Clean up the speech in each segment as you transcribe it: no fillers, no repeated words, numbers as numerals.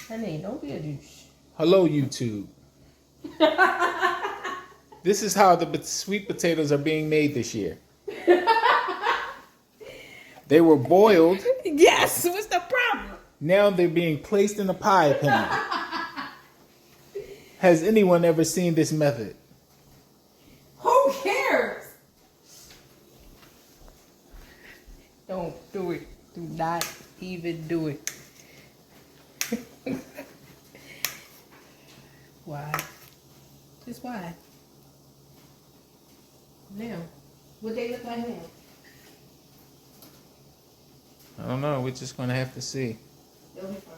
Honey, don't be a douche. Hello, YouTube. This is how the sweet potatoes are being made this year. They were boiled. Yes, what's the problem? Now they're being placed in a pie pan. Has anyone ever seen this method? Who cares? Don't do it. Do not even do it. Why? Just why? Now, what they look like now? I don't know. We're just going to have to see. They'll be fine.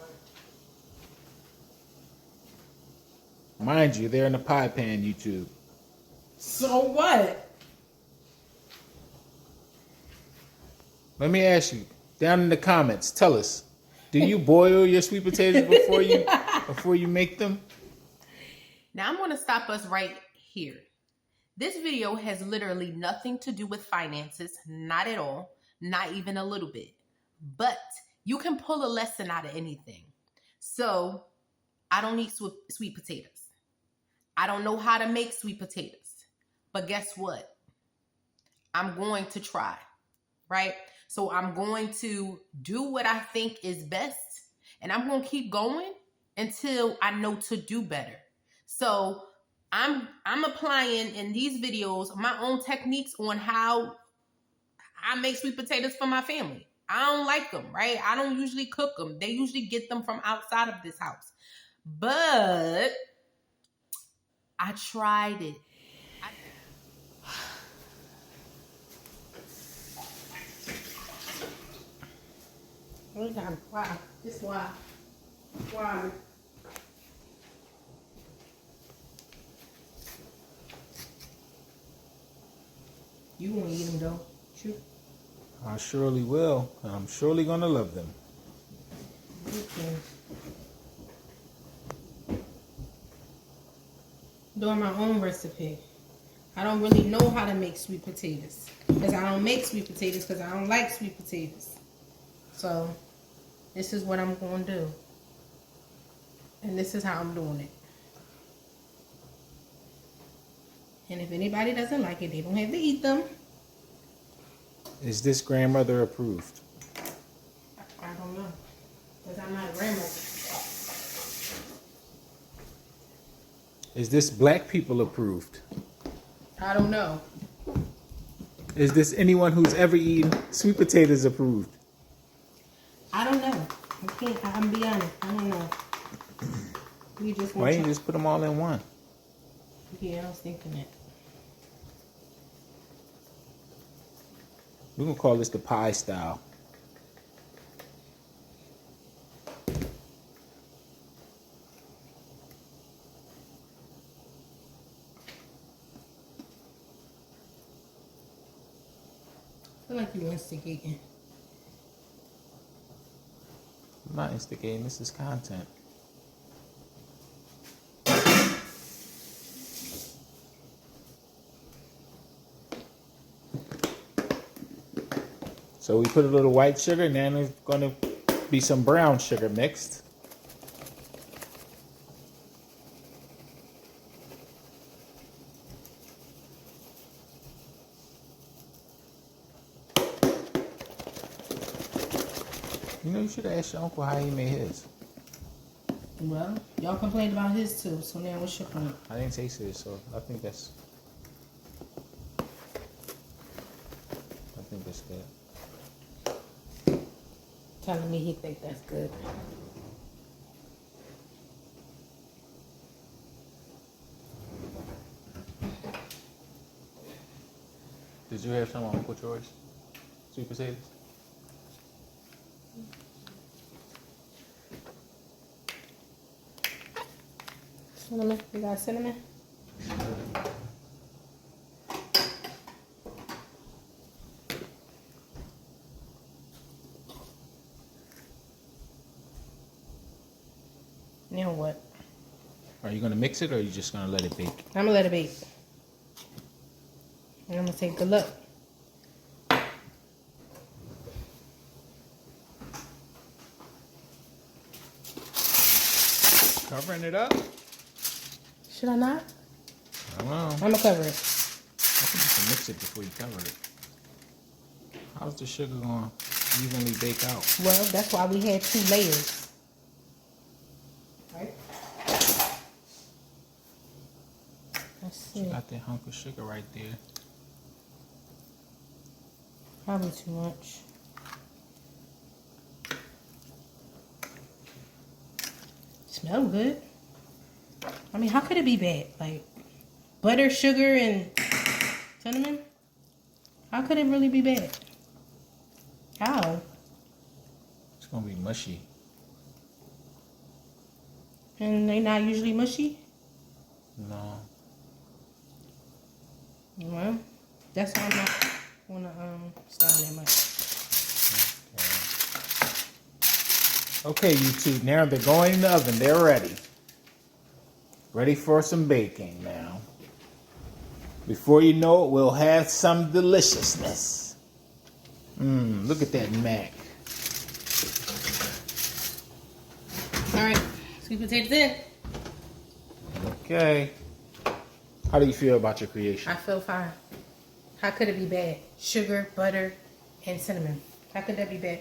Mind you, they're in a pie pan, YouTube. So what? Let me ask you, down in the comments, tell us, do you boil your sweet potatoes before you make them? Now I'm going to stop us right here. This video has literally nothing to do with finances, not at all, not even a little bit. But you can pull a lesson out of anything. So I don't eat sweet potatoes. I don't know how to make sweet potatoes. But guess what? I'm going to try, right? So I'm going to do what I think is best. And I'm going to keep going until I know to do better. So I'm applying in these videos my own techniques on how I make sweet potatoes for my family. I don't like them, right? I don't usually cook them. They usually get them from outside of this house. But I tried it. Why? Just why? Why? You won't eat them though. Shoot. I surely will. I'm surely going to love them. Okay. Doing my own recipe. I don't really know how to make sweet potatoes. Because I don't make sweet potatoes because I don't like sweet potatoes. So, this is what I'm going to do. And this is how I'm doing it. And if anybody doesn't like it, they don't have to eat them. Is this grandmother approved? I don't know. Because I'm not a grandmother. Is this black people approved? I don't know. Is this anyone who's ever eaten sweet potatoes approved? I don't know. I'm be honest. I don't know. We just Why want you just put them all in one? Yeah, I was thinking that. We're going to call this the pie style. I feel like you instigating. I'm not instigating. This is content. So we put a little white sugar, and then there's going to be some brown sugar mixed. You know, you should have asked your uncle how he made his. Well, y'all complained about his too, so now what's your point? I didn't taste it, so I think that's good. Telling me he think that's good. Did you have some on Uncle George? Sweet potatoes? Cinnamon? You got cinnamon? Now what? Are you going to mix it, or are you just going to let it bake? I'm gonna let it bake. And I'm gonna take a look. covering it up? Should I not? I don't know. I'm gonna cover it. I think you can mix it before you cover it. How's the sugar going to evenly bake out? Well, that's why we had 2 layers. Right? Let's see. Got that hunk of sugar right there. Probably too much. Smell good. I mean, how could it be bad? Like butter, sugar, and cinnamon? How could it really be bad? How? It's going to be mushy. And they not usually mushy? No. Well, that's why I'm not gonna start that much. Okay, YouTube. Now they're going in the oven. They're ready. Ready for some baking now. Before you know it, we'll have some deliciousness. Look at that mac. All right, sweet potatoes in. Okay. How do you feel about your creation? I feel fine. How could it be bad? Sugar, butter, and cinnamon. How could that be bad?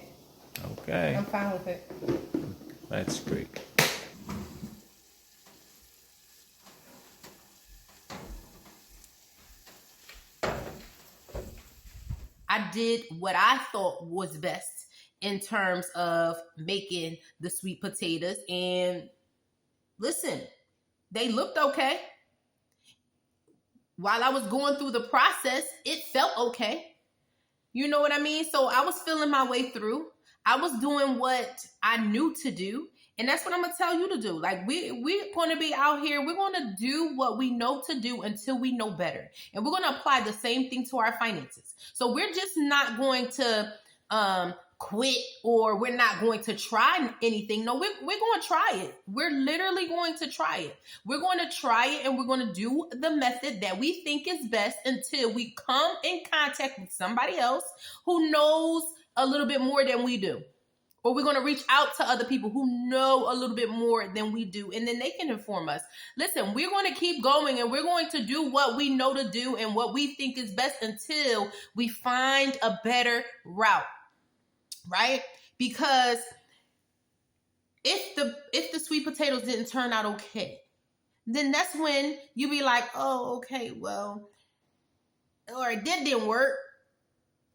Okay. I'm fine with it. That's great. I did what I thought was best in terms of making the sweet potatoes. And listen, they looked okay. While I was going through the process, it felt okay. You know what I mean? So I was feeling my way through. I was doing what I knew to do. And that's what I'm going to tell you to do. Like, we're going to be out here. We're going to do what we know to do until we know better. And we're going to apply the same thing to our finances. So we're just not going to quit, or we're not going to try anything. No, we're going to try it. We're literally going to try it. We're going to try it, and we're going to do the method that we think is best until we come in contact with somebody else who knows a little bit more than we do. Or we're going to reach out to other people who know a little bit more than we do, and then they can inform us. Listen, we're going to keep going, and we're going to do what we know to do and what we think is best until we find a better route, right? Because if the sweet potatoes didn't turn out okay, then that's when you be like, oh, okay, well, or that didn't work,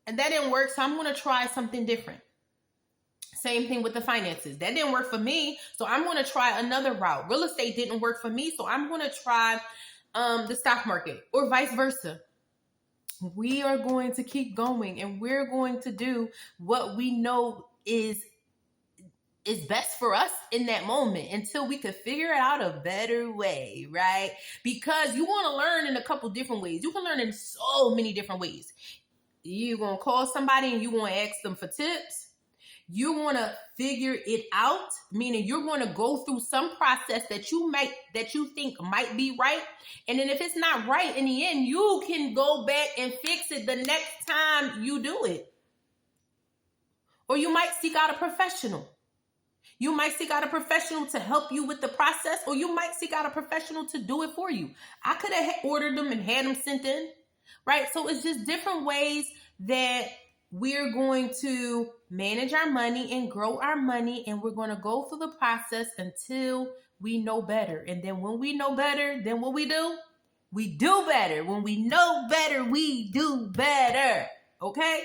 and that didn't work, so I'm going to try something different. Same thing with the finances. That didn't work for me, so I'm going to try another route. Real estate didn't work for me, so I'm going to try the stock market, or vice versa. We are going to keep going, and we're going to do what we know is best for us in that moment until we can figure out a better way, right? Because you want to learn in a couple different ways. You can learn in so many different ways. You're going to call somebody and you want to ask them for tips. You want to figure it out, meaning you're going to go through some process that you think might be right. And then if it's not right in the end, you can go back and fix it the next time you do it. Or you might seek out a professional. You might seek out a professional to help you with the process, or you might seek out a professional to do it for you. I could have ordered them and had them sent in, right? So it's just different ways that we're going to manage our money and grow our money, and we're going to go through the process until we know better. And then when we know better, then what we do? We do better. When we know better, we do better. Okay?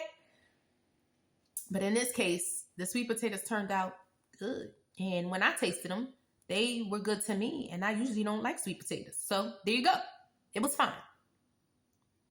But in this case, the sweet potatoes turned out good. And when I tasted them, they were good to me. And I usually don't like sweet potatoes. So there you go. It was fine.